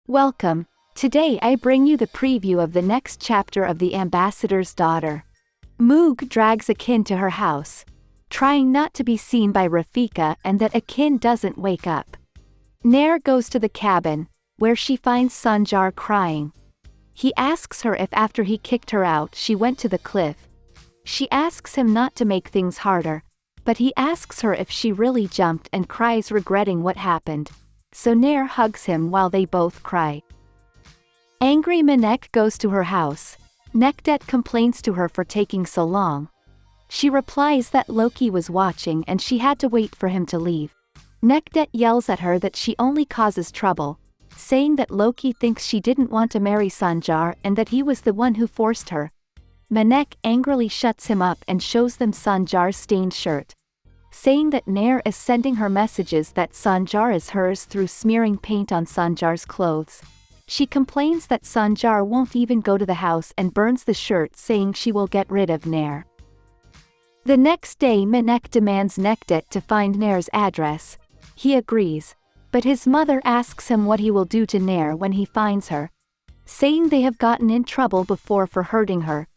Welcome. Today I bring you the preview of the next chapter of The Ambassador's Daughter. Moog drags Akin to her house, trying not to be seen by Rafika and that Akin doesn't wake up. Nair goes to the cabin, where she finds Sanjar crying. He asks her if after he kicked her out she went to the cliff. She asks him not to make things harder, but he asks her if she really jumped and cries regretting what happened. So Nair hugs him while they both cry. Angry Manek goes to her house. Nekdet complains to her for taking so long. She replies that Loki was watching and she had to wait for him to leave. Nekdet yells at her that she only causes trouble, saying that Loki thinks she didn't want to marry Sanjar and that he was the one who forced her. Manek angrily shuts him up and shows them Sanjar's stained shirt, saying that Nair is sending her messages that Sanjar is hers through smearing paint on Sanjar's clothes. She complains that Sanjar won't even go to the house and burns the shirt, saying she will get rid of Nair. The next day Manek demands Nekdet to find Nair's address. He agrees, but his mother asks him what he will do to Nair when he finds her, saying they have gotten in trouble before for hurting her.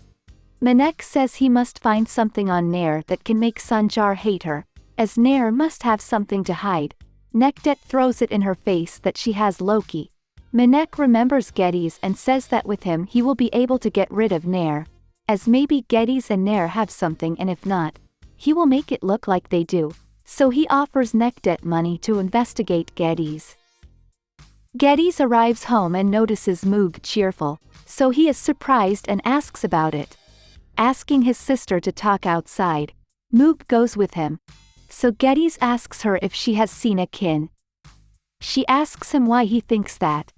Manek says he must find something on Nair that can make Sanjar hate her, as Nair must have something to hide. Nekdet throws it in her face that she has Loki. Manek remembers Geddes and says that with him he will be able to get rid of Nair, as maybe Geddes and Nair have something, and if not, he will make it look like they do, so he offers Nekdet money to investigate Geddes. Geddes arrives home and notices Moog cheerful, so he is surprised and asks about it. Asking his sister to talk outside, Moog goes with him. So Geddes asks her if she has seen Akin. She asks him why he thinks that.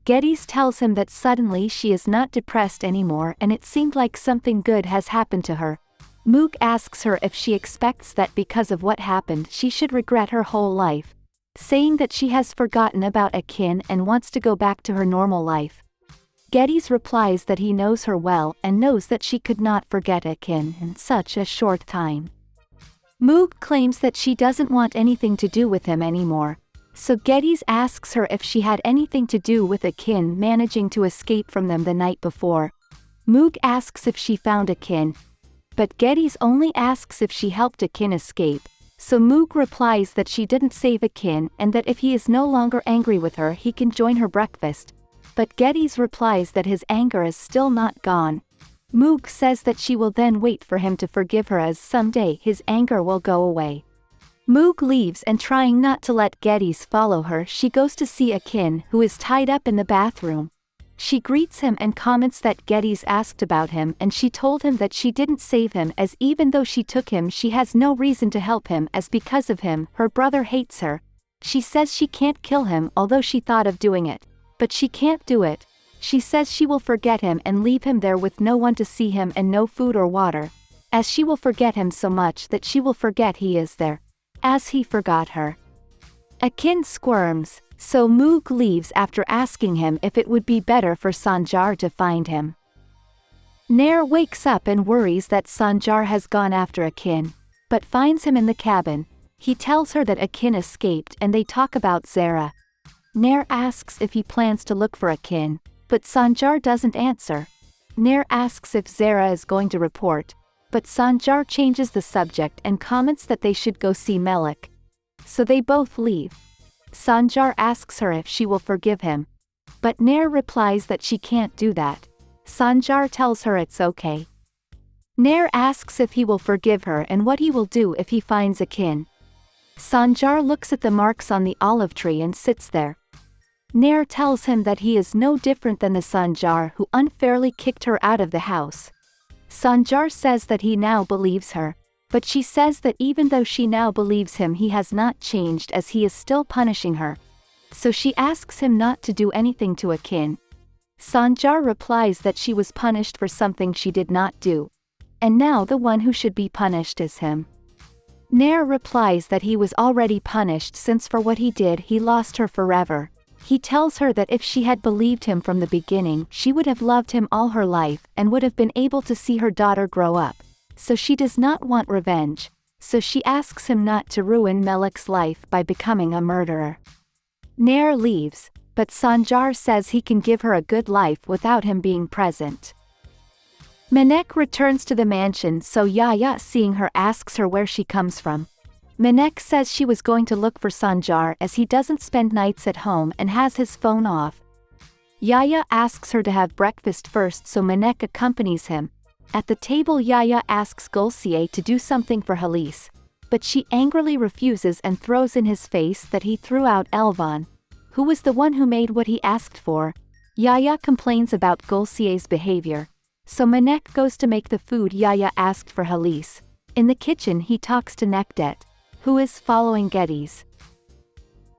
Geddes tells him that suddenly she is not depressed anymore and it seemed like something good has happened to her. Moog asks her if she expects that because of what happened she should regret her whole life, saying that she has forgotten about Akin and wants to go back to her normal life. Geddes replies that he knows her well and knows that she could not forget Akin in such a short time. Moog claims that she doesn't want anything to do with him anymore, so Geddes asks her if she had anything to do with Akin managing to escape from them the night before. Moog asks if she found Akin, but Geddes only asks if she helped Akin escape, so Moog replies that she didn't save Akin and that if he is no longer angry with her he can join her breakfast. But Geddes replies that his anger is still not gone. Moog says that she will then wait for him to forgive her as someday his anger will go away. Moog leaves and trying not to let Geddes follow her she goes to see Akin, who is tied up in the bathroom. She greets him and comments that Geddes asked about him and she told him that she didn't save him as even though she took him she has no reason to help him as because of him her brother hates her. She says she can't kill him although she thought of doing it. But she can't do it. She says she will forget him and leave him there with no one to see him and no food or water, as she will forget him so much that she will forget he is there, as he forgot her. Akin squirms, so Moog leaves after asking him if it would be better for Sanjar to find him. Nair wakes up and worries that Sanjar has gone after Akin, but finds him in the cabin. He tells her that Akin escaped and they talk about Zara. Nair asks if he plans to look for Akin, but Sanjar doesn't answer. Nair asks if Zara is going to report, but Sanjar changes the subject and comments that they should go see Melik. So they both leave. Sanjar asks her if she will forgive him, but Nair replies that she can't do that. Sanjar tells her it's okay. Nair asks if he will forgive her and what he will do if he finds Akin. Sanjar looks at the marks on the olive tree and sits there. Nair tells him that he is no different than the Sanjar who unfairly kicked her out of the house. Sanjar says that he now believes her, but she says that even though she now believes him he has not changed as he is still punishing her. So she asks him not to do anything to Akin. Sanjar replies that she was punished for something she did not do, and now the one who should be punished is him. Nair replies that he was already punished since for what he did he lost her forever. He tells her that if she had believed him from the beginning she would have loved him all her life and would have been able to see her daughter grow up, so she does not want revenge, so she asks him not to ruin Melik's life by becoming a murderer. Nair leaves, but Sanjar says he can give her a good life without him being present. Manek returns to the mansion, so Yaya, seeing her, asks her where she comes from. Manek says she was going to look for Sanjar as he doesn't spend nights at home and has his phone off. Yaya asks her to have breakfast first, so Manek accompanies him. At the table, Yaya asks Gulsier to do something for Halise, but she angrily refuses and throws in his face that he threw out Elvan, who was the one who made what he asked for. Yaya complains about Gulsier's behavior, so Manek goes to make the food Yaya asked for Halise. In the kitchen, he talks to Nekdet, who is following Geddes.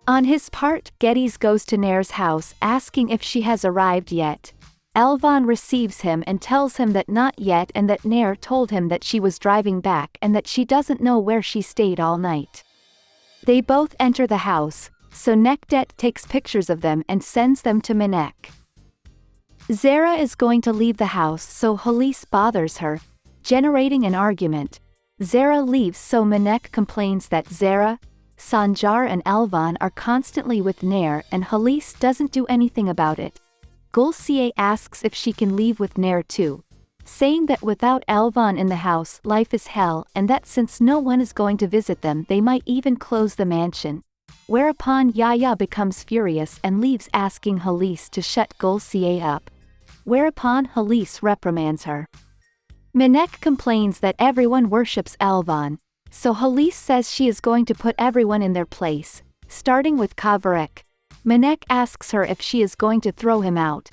On his part, Geddes goes to Nair's house asking if she has arrived yet. Elvan receives him and tells him that not yet, and that Nair told him that she was driving back and that she doesn't know where she stayed all night. They both enter the house, so Nekdet takes pictures of them and sends them to Manek. Zara is going to leave the house, so Halise bothers her, generating an argument. Zara leaves, so Manek complains that Zara, Sanjar and Elvan are constantly with Nair and Halise doesn't do anything about it. Gulsier asks if she can leave with Nair too, saying that without Elvan in the house life is hell, and that since no one is going to visit them they might even close the mansion. Whereupon Yaya becomes furious and leaves, asking Halise to shut Gulsier up. Whereupon Halise reprimands her. Manek complains that everyone worships Elvan, so Halise says she is going to put everyone in their place, starting with Kavarek. Manek asks her if she is going to throw him out.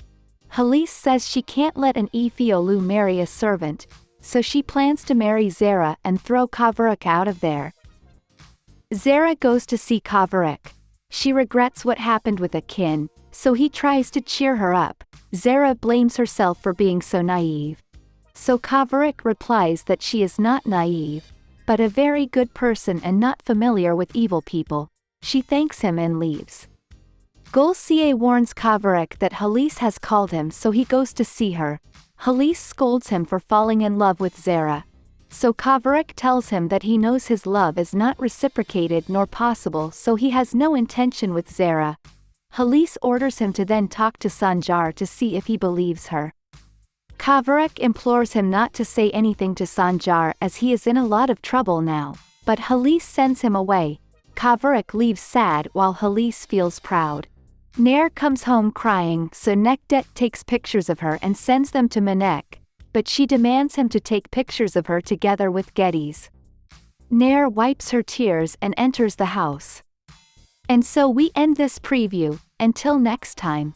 Halise says she can't let an Efiolu marry a servant, so she plans to marry Zara and throw Kavarek out of there. Zara goes to see Kavarek. She regrets what happened with Akin, so he tries to cheer her up. Zara blames herself for being so naive. So Kavarek replies that she is not naive, but a very good person and not familiar with evil people. She thanks him and leaves. Gulsier warns Kavarek that Halise has called him, so he goes to see her. Halise scolds him for falling in love with Zara. So Kavarek tells him that he knows his love is not reciprocated nor possible, so he has no intention with Zara. Halise orders him to then talk to Sanjar to see if he believes her. Kavarek implores him not to say anything to Sanjar as he is in a lot of trouble now, but Halise sends him away. Kavarek leaves sad while Halise feels proud. Nair comes home crying, so Nekdet takes pictures of her and sends them to Manek, but she demands him to take pictures of her together with Geddes. Nair wipes her tears and enters the house. And so we end this preview. Until next time.